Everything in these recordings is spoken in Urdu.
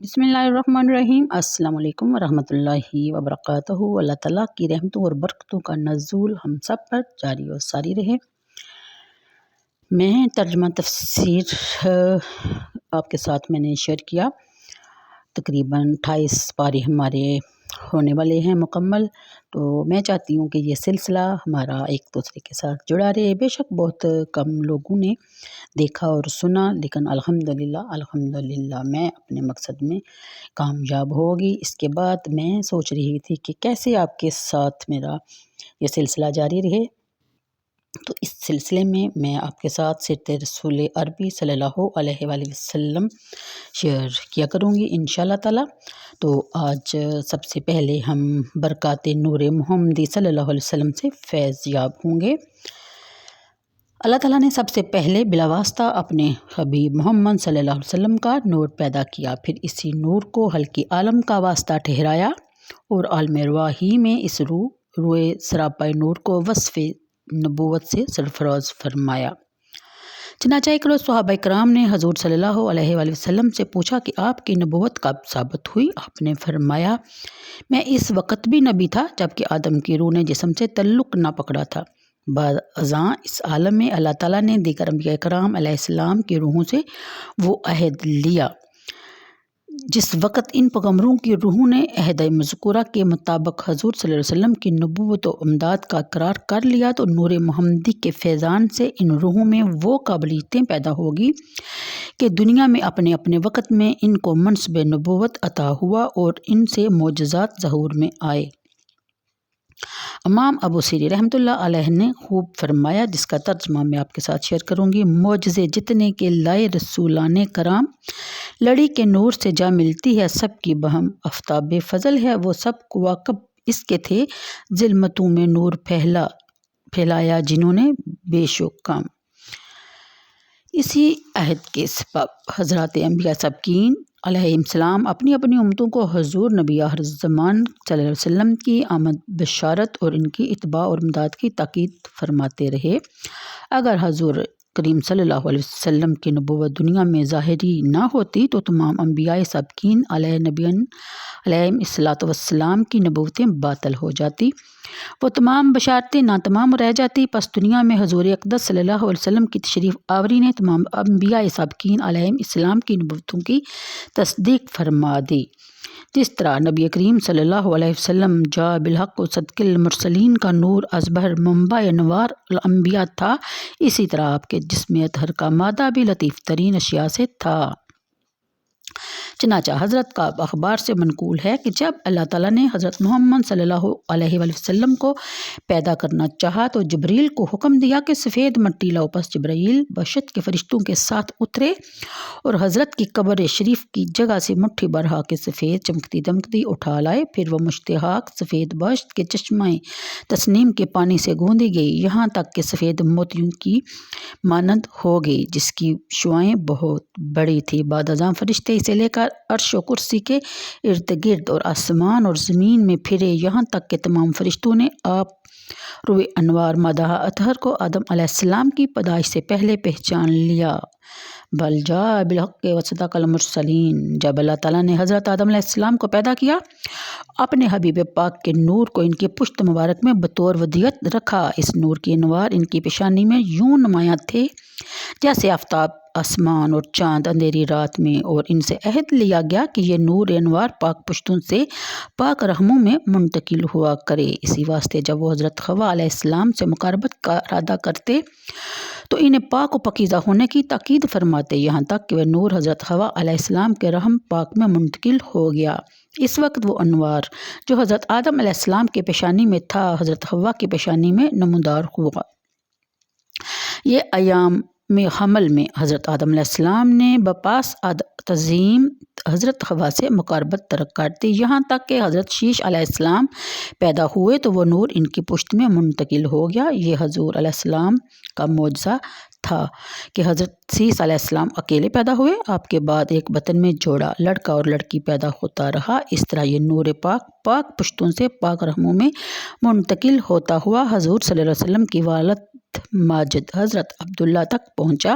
بسم اللہ الرحمن الرحیم۔ السلام علیکم ورحمۃ اللہ وبرکاتہ۔ اللہ تعالیٰ کی رحمتوں اور برکتوں کا نزول ہم سب پر جاری و ساری رہے۔ میں ترجمہ تفسیر آپ کے ساتھ میں نے شیئر کیا۔ تقریباً 28 پارے ہمارے ہونے والے ہیں مکمل، تو میں چاہتی ہوں کہ یہ سلسلہ ہمارا ایک دوسرے کے ساتھ جڑا رہے۔ بے شک بہت کم لوگوں نے دیکھا اور سنا، لیکن الحمدللہ میں اپنے مقصد میں کامیاب ہوگی۔ اس کے بعد میں سوچ رہی تھی کہ کیسے آپ کے ساتھ میرا یہ سلسلہ جاری رہے، تو اس سلسلے میں آپ کے ساتھ سیرت رسول عربی صلی اللہ علیہ وآلہ وسلم شیئر کیا کروں گی انشاءاللہ تعالی۔ تو آج سب سے پہلے ہم برکات نور محمدی صلی اللہ علیہ وسلم سے فیض یاب ہوں گے۔ اللہ تعالیٰ نے سب سے پہلے بلا واسطہ اپنے حبیب محمد صلی اللہ علیہ وسلم کا نور پیدا کیا، پھر اسی نور کو خلقی عالم کا واسطہ ٹھہرایا اور عالم ارواحی میں اس روئے سراپا نور کو وصف نبوت سے سرفراز فرمایا۔ چنانچہ ایک روز صحابہ کرام نے حضور صلی اللہ علیہ وآلہ وسلم سے پوچھا کہ آپ کی نبوت کب ثابت ہوئی؟ آپ نے فرمایا، میں اس وقت بھی نبی تھا جبکہ آدم کی روح نے جسم سے تعلق نہ پکڑا تھا۔ بعد ازاں اس عالم میں اللہ تعالیٰ نے دیگر انبیاء کرام علیہ السلام کی روحوں سے وہ عہد لیا جس وقت ان پیغمبروں کی روحوں نے عہد مذکورہ کے مطابق حضور صلی اللہ علیہ وسلم کی نبوت و امداد کا اقرار کر لیا، تو نور محمدی کے فیضان سے ان روحوں میں وہ قابلیتیں پیدا ہوگی کہ دنیا میں اپنے اپنے وقت میں ان کو منصب نبوت عطا ہوا اور ان سے معجزات ظہور میں آئے۔ امام ابو سیری رحمۃ اللہ علیہ نے خوب فرمایا، جس کا ترجمہ میں آپ کے ساتھ شیئر کروں گی۔ معجزے جتنے کے لائے رسولان کرام، لڑی کے نور سے جا ملتی ہے سب کی بہم، آفتاب فضل ہے وہ سب کواکب اس کے تھے، ظلمتوں میں نور پھیلایا جنہوں نے بے شک کام۔ اسی عہد کے سبب حضرات انبیاء سابقین علیہ السلام اپنی اپنی امتوں کو حضور نبی آخر الزمان صلی اللہ علیہ وسلم کی آمد بشارت اور ان کی اتباع اور امداد کی تاکید فرماتے رہے۔ اگر حضور کریم صلی اللہ علیہ وسلم کی نبوت دنیا میں ظاہری نہ ہوتی تو تمام انبیاء سابقین علیہ نبیین علیہ السلام کی نبوتیں باطل ہو جاتی، وہ تمام بشارتیں ناتمام رہ جاتی۔ پس دنیا میں حضور اقدس صلی اللہ علیہ وسلم کی تشریف آوری نے تمام انبیاء سابقین علیہ السلام کی نبوتوں کی تصدیق فرما دی۔ جس طرح نبی کریم صلی اللہ علیہ وسلم جاء بالحق و صدق المرسلین کا نور از بحر منبع انوار الانبیاء تھا، اسی طرح آپ کے جسم اطہر کا مادہ بھی لطیف ترین اشیاء سے تھا۔ چنانچہ حضرت کا اخبار سے منقول ہے کہ جب اللہ تعالیٰ نے حضرت محمد صلی اللہ علیہ وآلہ وسلم کو پیدا کرنا چاہا تو جبریل کو حکم دیا کہ سفید مٹی لاؤ۔ پس جبریل بشت کے فرشتوں کے ساتھ اترے اور حضرت کی قبر شریف کی جگہ سے مٹھی برہا کے سفید چمکتی دمکتی اٹھا لائے، پھر وہ مشتاق سفید بشت کے چشمہ تسنیم کے پانی سے گوندی گئی یہاں تک کہ سفید موتیوں کی مانند ہو گئی، جس کی شعاعیں بہت بڑی تھی۔ بعد ازاں فرشتے اسے لے کر عرش و کرسی کے ارد گرد اور آسمان اور زمین میں پھرے یہاں تک کہ تمام فرشتوں نے آپ روئے انوار مادہ اطہر کو آدم علیہ السلام کی پیدائش سے پہلے پہچان لیا۔ بل جاء بالحق وصدق المرسلین، جب اللہ تعالیٰ نے حضرت آدم علیہ السلام کو پیدا کیا، اپنے حبیب پاک کے نور کو ان کے پشت مبارک میں بطور ودیعت رکھا۔ اس نور کے انوار ان کی پیشانی میں یوں نمایاں تھے جیسے آفتاب آسمان اور چاند اندھیری رات میں، اور ان سے عہد لیا گیا کہ یہ نور انوار پاک پشتوں سے پاک رحموں میں منتقل ہوا کرے۔ اسی واسطے جب وہ حضرت حوا علیہ السلام سے مقاربت کا ارادہ کرتے تو انہیں پاک و پاکیزہ ہونے کی تاکید فرماتے، یہاں تک کہ وہ نور حضرت حوا علیہ السلام کے رحم پاک میں منتقل ہو گیا۔ اس وقت وہ انوار جو حضرت آدم علیہ السلام کے پیشانی میں تھا حضرت حوا کی پیشانی میں نمودار ہوا۔ یہ ایام میں حمل میں حضرت آدم علیہ السلام نے بپاس تعظیم حضرت حوا سے مقاربت ترک کر دی، یہاں تک کہ حضرت شیش علیہ السلام پیدا ہوئے تو وہ نور ان کی پشت میں منتقل ہو گیا۔ یہ حضور علیہ السلام کا معجزہ تھا کہ حضرت شیش علیہ السلام اکیلے پیدا ہوئے، آپ کے بعد ایک بطن میں جوڑا لڑکا اور لڑکی پیدا ہوتا رہا۔ اس طرح یہ نور پاک پشتوں سے پاک رحموں میں منتقل ہوتا ہوا حضور صلی اللہ علیہ وسلم کی والد ماجد حضرت عبداللہ تک پہنچا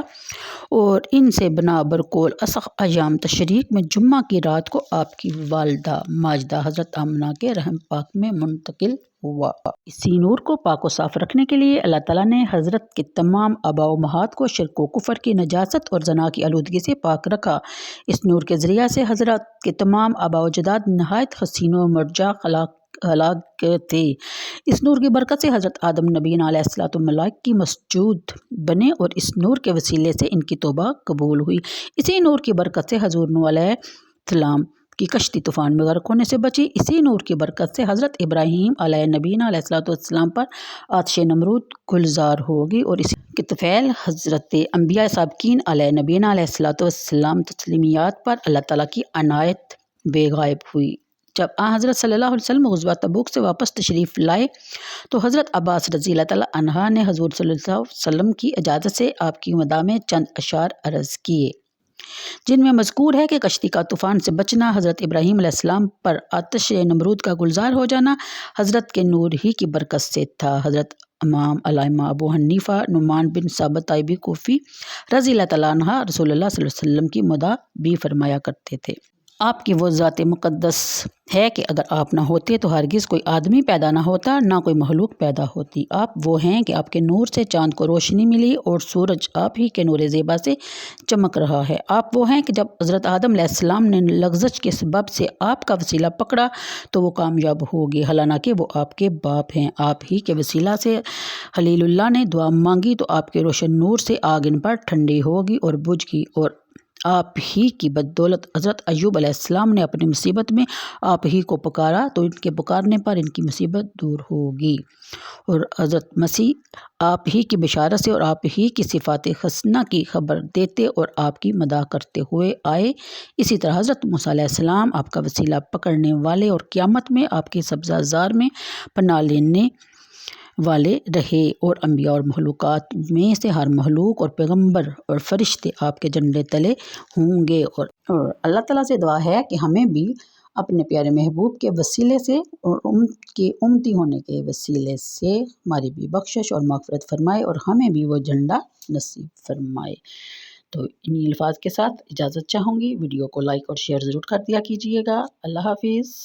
اور ان سے بنا برقول اسخ ایام تشریق میں جمعہ کی رات کو آپ کی والدہ ماجدہ حضرت آمنہ کے رحم پاک میں منتقل ہوا۔ اسی نور کو پاک و صاف رکھنے کے لیے اللہ تعالیٰ نے حضرت کے تمام آباء و امہات کو شرک و کفر کی نجاست اور زنا کی آلودگی سے پاک رکھا۔ اس نور کے ذریعہ سے حضرت کے تمام آباء و اجداد نہایت حسین و مرجع خلاق تھے۔ اس نور کی برکت سے حضرت آدم نبی علیہ السلام ملائک کی مسجود بنے اور اس نور کے وسیلے سے ان کی توبہ قبول ہوئی۔ اسی نور کی برکت سے حضور نوح علیہ السلام کی کشتی طوفان میں غرق ہونے سے بچی۔ اسی نور کی برکت سے حضرت ابراہیم علیہ نبی علیہ السلام پر آتش نمرود گلزار ہوگی اور اسی کے طفیل حضرت انبیاء سابقین علیہ نبی علیہ السلام تسلیمیات پر اللہ تعالیٰ کی عنایت بے غائب ہوئی۔ جب حضرت صلی اللہ علیہ وسلم غزوہ تبوک سے واپس تشریف لائے تو حضرت عباس رضی اللہ تعالیٰ عنہ نے حضور صلی اللہ علیہ وسلم کی اجازت سے آپ کی مداح میں چند اشعار عرض کیے، جن میں مذکور ہے کہ کشتی کا طوفان سے بچنا، حضرت ابراہیم علیہ السلام پر آتش نمرود کا گلزار ہو جانا حضرت کے نور ہی کی برکت سے تھا۔ حضرت امام الائمہ ابو حنیفہ نعمان بن ثابت تائبی کوفی رضی اللہ تعالیٰ عنہ رسول اللہ صلی اللہ علیہ وسلم کی مداح بھی فرمایا کرتے تھے۔ آپ کی وہ ذات مقدس ہے کہ اگر آپ نہ ہوتے تو ہرگز کوئی آدمی پیدا نہ ہوتا، نہ کوئی مخلوق پیدا ہوتی۔ آپ وہ ہیں کہ آپ کے نور سے چاند کو روشنی ملی اور سورج آپ ہی کے نور زیبا سے چمک رہا ہے۔ آپ وہ ہیں کہ جب حضرت آدم علیہ السلام نے لغزش کے سبب سے آپ کا وسیلہ پکڑا تو وہ کامیاب ہو گئے، حالانکہ وہ آپ کے باپ ہیں۔ آپ ہی کے وسیلہ سے خلیل اللہ نے دعا مانگی تو آپ کے روشن نور سے آگ ان پر ٹھنڈی ہوگی اور بجھ گئی، اور آپ ہی کی بدولت حضرت ایوب علیہ السلام نے اپنی مصیبت میں آپ ہی کو پکارا تو ان کے پکارنے پر ان کی مصیبت دور ہوگی، اور حضرت مسیح آپ ہی کی بشارت سے اور آپ ہی کی صفات حسنہ کی خبر دیتے اور آپ کی مداح کرتے ہوئے آئے۔ اسی طرح حضرت موسیٰ علیہ السلام آپ کا وسیلہ پکڑنے والے اور قیامت میں آپ کے سبزہ زار میں پناہ لینے والے رہے، اور انبیاء اور مخلوقات میں سے ہر مخلوق اور پیغمبر اور فرشتے آپ کے جھنڈے تلے ہوں گے۔ اور اللہ تعالیٰ سے دعا ہے کہ ہمیں بھی اپنے پیارے محبوب کے وسیلے سے اور ان کے امتی ہونے کے وسیلے سے ہماری بھی بخشش اور مغفرت فرمائے اور ہمیں بھی وہ جھنڈا نصیب فرمائے۔ تو انہی الفاظ کے ساتھ اجازت چاہوں گی۔ ویڈیو کو لائک اور شیئر ضرور کر دیا کیجیے گا۔ اللہ حافظ۔